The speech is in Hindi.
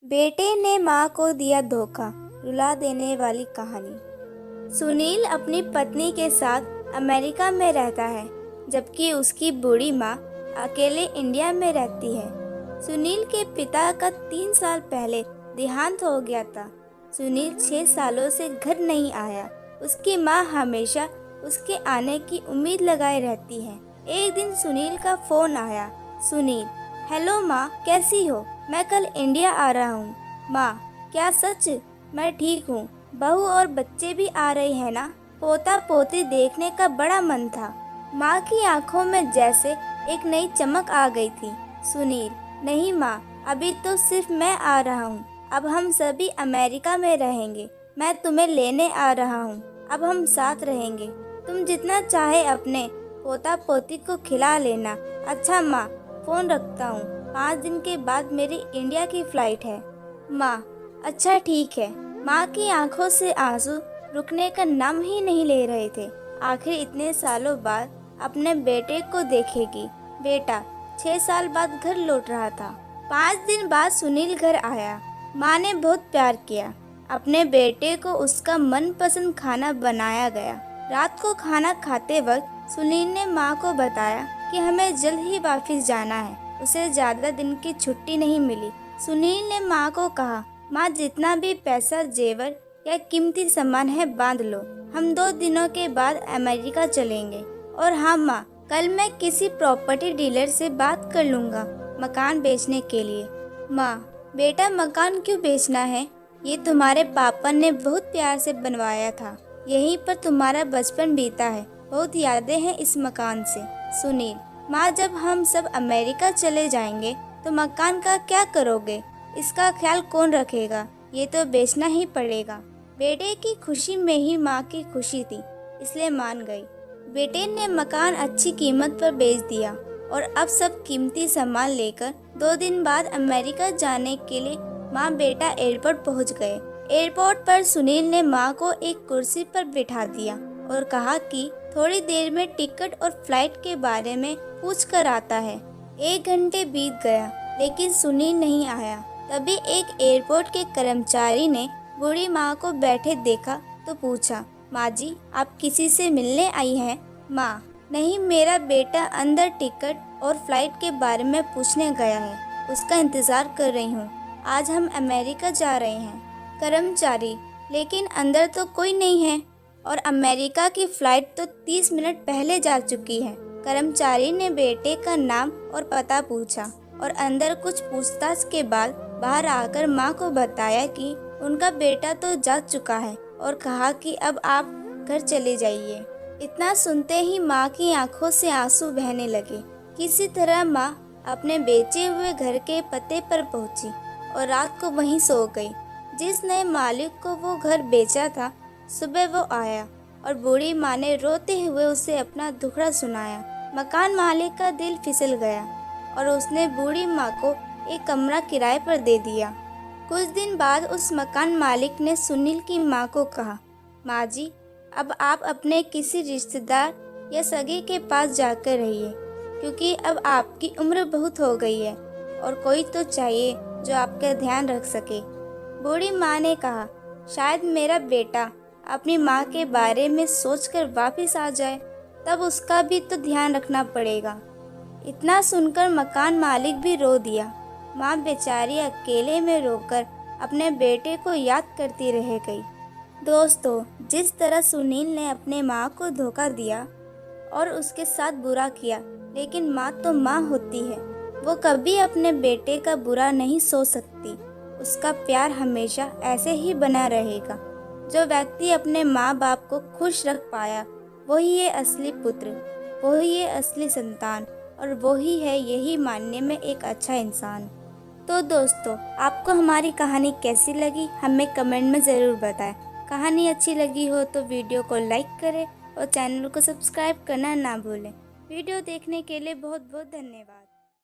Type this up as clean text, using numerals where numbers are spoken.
बेटे ने माँ को दिया धोखा, रुला देने वाली कहानी। सुनील अपनी पत्नी के साथ अमेरिका में रहता है, जबकि उसकी बूढ़ी माँ अकेले इंडिया में रहती है। सुनील के पिता का 3 साल पहले देहांत हो गया था। सुनील 6 सालों से घर नहीं आया। उसकी माँ हमेशा उसके आने की उम्मीद लगाए रहती है। एक दिन सुनील का फोन आया। सुनील: हेलो माँ, कैसी हो? मैं कल इंडिया आ रहा हूँ। माँ: क्या सच? मैं ठीक हूँ। बहू और बच्चे भी आ रहे हैं ना? पोता पोती देखने का बड़ा मन था। माँ की आंखों में जैसे एक नई चमक आ गई थी। सुनील: नहीं माँ, अभी तो सिर्फ मैं आ रहा हूँ। अब हम सभी अमेरिका में रहेंगे। मैं तुम्हें लेने आ रहा हूँ। अब हम साथ रहेंगे। तुम जितना चाहे अपने पोता पोती को खिला लेना। अच्छा माँ, फोन रखता हूँ। 5 दिन के बाद मेरी इंडिया की फ्लाइट है। माँ: अच्छा ठीक है। माँ की आंखों से आंसू रुकने का नाम ही नहीं ले रहे थे। आखिर इतने सालों बाद अपने बेटे को देखेगी। बेटा 6 साल बाद घर लौट रहा था। 5 दिन बाद सुनील घर आया। माँ ने बहुत प्यार किया। अपने बेटे को उसका मनपसंद खाना बनाया गया। रात को खाना खाते वक्त सुनील ने माँ को बताया कि हमें जल्द ही वापस जाना है। उसे ज्यादा दिन की छुट्टी नहीं मिली। सुनील ने माँ को कहा, माँ जितना भी पैसा, जेवर या कीमती सामान है बांध लो। हम 2 दिनों के बाद अमेरिका चलेंगे। और हाँ माँ, कल मैं किसी प्रॉपर्टी डीलर से बात कर लूँगा मकान बेचने के लिए। माँ: बेटा मकान क्यों बेचना है? ये तुम्हारे पापा ने बहुत प्यार से बनवाया था। यहीं पर तुम्हारा बचपन बीता है। बहुत यादें हैं इस मकान से। सुनील: माँ जब हम सब अमेरिका चले जाएंगे तो मकान का क्या करोगे? इसका ख्याल कौन रखेगा? ये तो बेचना ही पड़ेगा। बेटे की खुशी में ही माँ की खुशी थी, इसलिए मान गई। बेटे ने मकान अच्छी कीमत पर बेच दिया और अब सब कीमती सामान लेकर 2 दिन बाद अमेरिका जाने के लिए माँ बेटा एयरपोर्ट पहुँच गए। एयरपोर्ट पर सुनील ने माँ को एक कुर्सी पर बिठा दिया और कहा कि थोड़ी देर में टिकट और फ्लाइट के बारे में पूछ कर आता है। 1 घंटे बीत गया, लेकिन सुनील नहीं आया। तभी एक एयरपोर्ट के कर्मचारी ने बूढ़ी माँ को बैठे देखा तो पूछा, माँ जी, आप किसी से मिलने आई हैं? माँ: नहीं, मेरा बेटा अंदर टिकट और फ्लाइट के बारे में पूछने गया है। उसका इंतजार कर रही हूँ। आज हम अमेरिका जा रहे हैं। कर्मचारी: लेकिन अंदर तो कोई नहीं है और अमेरिका की फ्लाइट तो 30 मिनट पहले जा चुकी है। कर्मचारी ने बेटे का नाम और पता पूछा और अंदर कुछ पूछताछ के बाद बाहर आकर माँ को बताया कि उनका बेटा तो जा चुका है और कहा कि अब आप घर चले जाइए। इतना सुनते ही माँ की आंखों से आंसू बहने लगे। किसी तरह माँ अपने बेचे हुए घर के पते पर पहुंची और रात को वहीं सो गई। जिस नए मालिक को वो घर बेचा था, सुबह वो आया और बूढ़ी माँ ने रोते हुए उसे अपना दुखड़ा सुनाया। मकान मालिक का दिल फिसल गया और उसने बूढ़ी माँ को एक कमरा किराए पर दे दिया। कुछ दिन बाद उस मकान मालिक ने सुनील की माँ को कहा, माँ जी, अब आप अपने किसी रिश्तेदार या सगे के पास जाकर रहिए, क्योंकि अब आपकी उम्र बहुत हो गई है और कोई तो चाहिए जो आपका ध्यान रख सके। बूढ़ी माँ ने कहा, शायद मेरा बेटा अपनी माँ के बारे में सोचकर वापस आ जाए, तब उसका भी तो ध्यान रखना पड़ेगा। इतना सुनकर मकान मालिक भी रो दिया। माँ बेचारी अकेले में रोकर अपने बेटे को याद करती रह गई। दोस्तों, जिस तरह सुनील ने अपने माँ को धोखा दिया और उसके साथ बुरा किया, लेकिन माँ तो माँ होती है। वो कभी अपने बेटे का बुरा नहीं सोच सकती। उसका प्यार हमेशा ऐसे ही बना रहेगा। जो व्यक्ति अपने माँ बाप को खुश रख पाया, वही है असली पुत्र, वही है असली संतान और वही है यही मानने में एक अच्छा इंसान। तो दोस्तों, आपको हमारी कहानी कैसी लगी हमें कमेंट में ज़रूर बताएं। कहानी अच्छी लगी हो तो वीडियो को लाइक करें और चैनल को सब्सक्राइब करना ना भूलें। वीडियो देखने के लिए बहुत बहुत धन्यवाद।